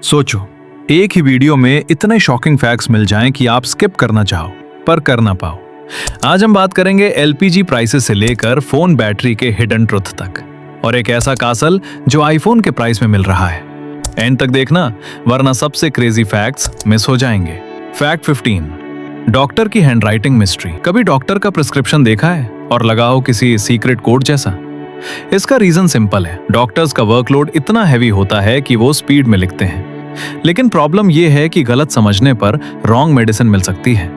सोचो, एक ही वीडियो में इतने शॉकिंग फैक्ट्स मिल जाएं कि आप स्किप करना चाहो पर कर ना पाओ। आज हम बात करेंगे एलपीजी प्राइसेस से लेकर फोन बैटरी के हिडन ट्रुथ तक, और एक ऐसा कासल जो आईफोन के प्राइस में मिल रहा है। एंड तक देखना, वरना सबसे क्रेजी फैक्ट्स मिस हो जाएंगे। फैक्ट 15, डॉक्टर की हैंडराइटिंग मिस्ट्री। कभी डॉक्टर का प्रिस्क्रिप्शन देखा है और लगा हो किसी सीक्रेट कोड जैसा? इसका रीजन सिंपल है, डॉक्टर्स का वर्कलोड इतना हैवी होता है कि वो स्पीड में लिखते हैं, लेकिन प्रॉब्लम ये है कि गलत समझने पर रॉन्ग मेडिसिन मिल सकती है।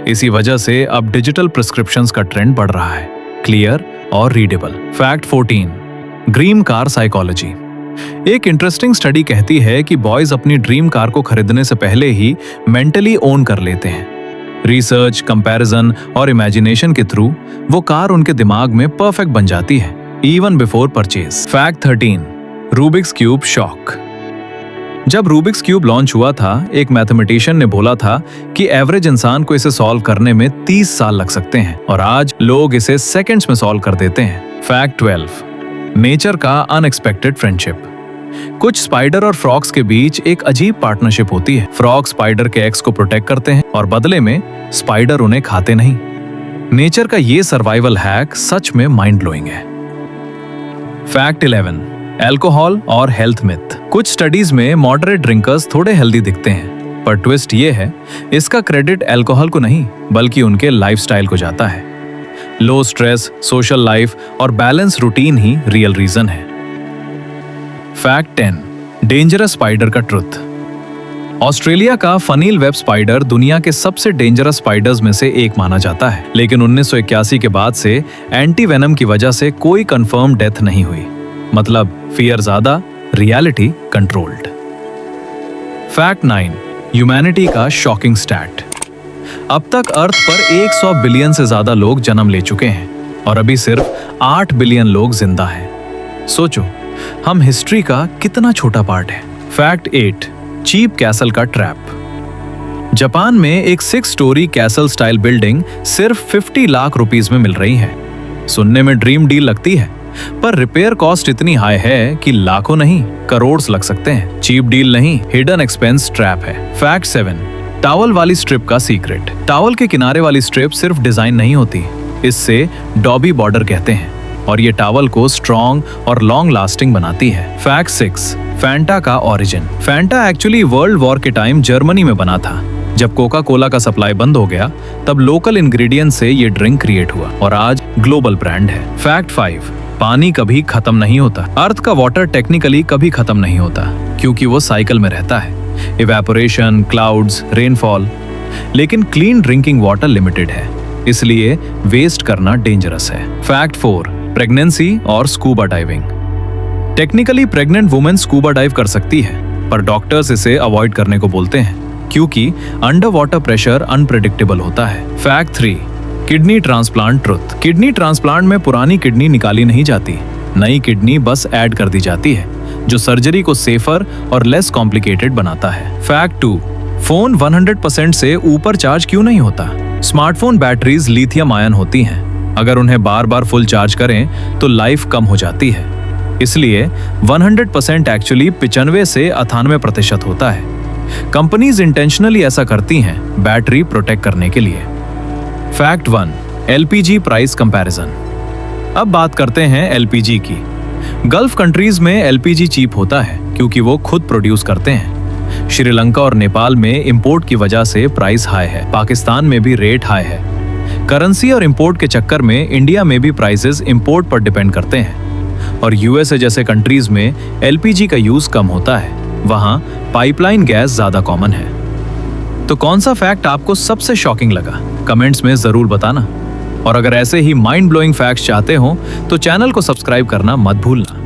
इसी वजह से अब डिजिटल प्रिस्क्रिप्शंस का ट्रेंड बढ़ रहा है, क्लियर और readable. Fact 14, dream car psychology. एक इंटरेस्टिंग स्टडी कहती है कि बॉयज अपनी ड्रीम कार को खरीदने से पहले ही मेंटली ओन कर लेते हैं। रिसर्च, कंपैरिजन और इमेजिनेशन के थ्रू वो कार उनके दिमाग में परफेक्ट बन जाती है, even before purchase. Fact 13, Rubik's cube shock. जब रूबिक्स क्यूब लॉन्च हुआ था, एक मैथमेटिशियन ने बोला था कि एवरेज इंसान को इसे सॉल्व करने में 30 साल लग सकते हैं, और आज लोग इसे सेकंड्स में सॉल्व कर देते हैं। फैक्ट 12, नेचर का अनएक्सपेक्टेड फ्रेंडशिप। कुछ स्पाइडर और फ्रॉग्स के बीच एक अजीब पार्टनरशिप होती है। फ्रॉग स्पाइडर के एग्स को प्रोटेक्ट करते हैं और बदले में स्पाइडर उन्हें खाते नहीं। नेचर का ये सर्वाइवल हैक सच में माइंड ब्लोइंग है। फैक्ट 11, अल्कोहल और हेल्थ मिथ। कुछ स्टडीज में मॉडरेट ड्रिंकर्स थोड़े हेल्दी दिखते हैं, पर ट्विस्ट ये है, इसका क्रेडिट अल्कोहल को नहीं बल्कि उनके लाइफस्टाइल को जाता है। लो स्ट्रेस, सोशल लाइफ और बैलेंस रूटीन ही रियल रीजन है। फैक्ट 10, डेंजरस स्पाइडर का ट्रुथ। ऑस्ट्रेलिया का फनील वेब स्पाइडर दुनिया के सबसे डेंजरस स्पाइडर्स में से एक माना जाता है, लेकिन 1981 के बाद से एंटी वेनम की वजह से कोई कंफर्म डेथ नहीं हुई। मतलब फियर ज्यादा, रियलिटी कंट्रोल्ड। फैक्ट 9, ह्यूमैनिटी का शॉकिंग स्टैट। अब तक अर्थ पर 100 बिलियन से ज्यादा लोग जन्म ले चुके हैं और अभी सिर्फ 8 बिलियन लोग जिंदा हैं। सोचो, हम हिस्ट्री का कितना छोटा पार्ट है। फैक्ट 8, चीप कैसल का ट्रैप। जापान में एक 6 स्टोरी कैसल स्टाइल बिल्डिंग सिर्फ 50 लाख रुपीस में मिल रही है। सुनने में ड्रीम डील लगती है, पर रिपेयर कॉस्ट इतनी हाई है कि लाखों नहीं करोड़ लग सकते हैं। चीप डील नहीं, हिडन एक्सपेंस ट्रैप है। फैक्ट 7, टॉवल वाली स्ट्रिप का सीक्रेट। टॉवल के किनारे वाली स्ट्रिप सिर्फ डिजाइन नहीं होती, इससे डॉबी बॉर्डर कहते हैं, और ये टॉवल को स्ट्रॉन्ग और लॉन्ग लास्टिंग बनाती है। फैक्ट 6, फैंटा का origin. Fanta actually world war के टाइम जर्मनी में बना था। जब कोका कोला का सप्लाई बंद हो गया, तब लोकल इंग्रेडिएंट से ये ड्रिंक क्रिएट हुआ और आज ग्लोबल ब्रांड है। फैक्ट 5, पानी कभी खत्म नहीं होता। अर्थ का वाटर टेक्निकली कभी खत्म नहीं होता, क्योंकि वो साइकिल में रहता है। Evaporation, clouds, rainfall. लेकिन क्लीन ड्रिंकिंग वाटर लिमिटेड है, इसलिए वेस्ट करना डेंजरस है। फैक्ट 4, प्रेगनेंसी और scuba diving. Technically pregnant women scuba dive कर सकती है, पर डॉक्टर्स इसे अवॉइड करने को बोलते हैं, क्योंकि अंडर वाटर प्रेशर अनप्रेडिक्टेबल होता है। Fact 3, kidney transplant truth. Kidney transplant में पुरानी किडनी निकाली नहीं जाती, नई किडनी बस ऐड कर दी जाती है, जो सर्जरी को सेफर और लेस कॉम्प्लिकेटेड बनाता है। फैक्ट 2, फोन 100% से ऊपर चार्ज क्यों नहीं होता? स्मार्टफोन बैटरीज लिथियम आयन होती हैं, अगर उन्हें बार बार फुल चार्ज करें तो लाइफ कम हो जाती है, इसलिए 100% एक्चुअली 95 से 98% होता है। कंपनीज इंटेंशनली ऐसा करती हैं बैटरी प्रोटेक्ट करने के लिए। Fact 1, LPG price comparison. अब बात करते हैं एलपीजी की। गल्फ कंट्रीज में एलपीजी चीप होता है क्योंकि वो खुद प्रोड्यूस करते हैं। श्रीलंका और नेपाल में इंपोर्ट की वजह से प्राइस हाई है। पाकिस्तान में भी रेट हाई है। करेंसी और इंपोर्ट के चक्कर में इंडिया में भी प्राइसेस इंपोर्ट पर डिपेंड करते हैं, और यूएसए जैसे कंट्रीज में एलपीजी का यूज कम होता है, वहां पाइपलाइन गैस ज्यादा कॉमन है। तो कौन सा फैक्ट आपको सबसे शॉकिंग लगा? कमेंट्स में जरूर बताना, और अगर ऐसे ही माइंड ब्लोइंग फैक्ट्स चाहते हो तो चैनल को सब्सक्राइब करना मत भूलना।